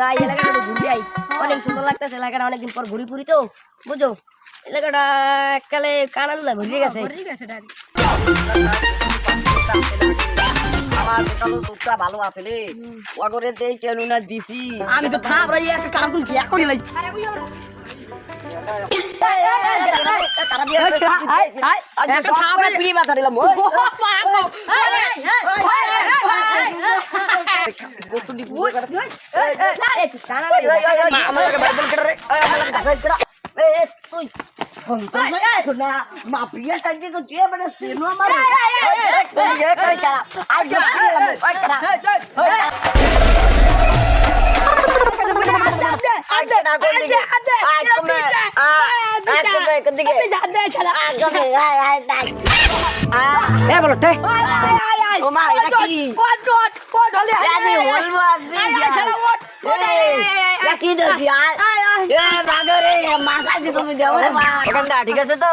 যাই এলাকাটা একটু ঘুরে আই অনেক সুন্দর লাগতেছে এলাকাটা অনেকদিন পর ঘুরি ফুরি তো বুঝো এলাকাটা এককালে কানান না ঘুরে গেছে আমার দেখালো তোরটা ভালো আছে রে ওগরে দেই কেন না দিছি আমি তো থামরা একটা কারণ বিয়া করে লাইছি তারা বিয়া করে একটা ছাপড়া পিড়ি মাথা দিলাম ওই গোতুনি পুরো করে আমার লাগে বাইবেল কেটে রে আমার লাগে ঢাকাই কেটে এই তুই না মাফিয়া সাইজে তো তুই বড় সেনো আমার তুই এ করে চালা আজ ওই করা আজ না কোন দিকে আজ তুমি আজ তুমি কোন দিকে আজ তুমি এ বলো তে ও মা এটা কি কোট হলে রাজি বলবো আজ কি দছি এ বাগরে মাসা দি তুমি দেও রে মা এখানটা ঠিক আছে তো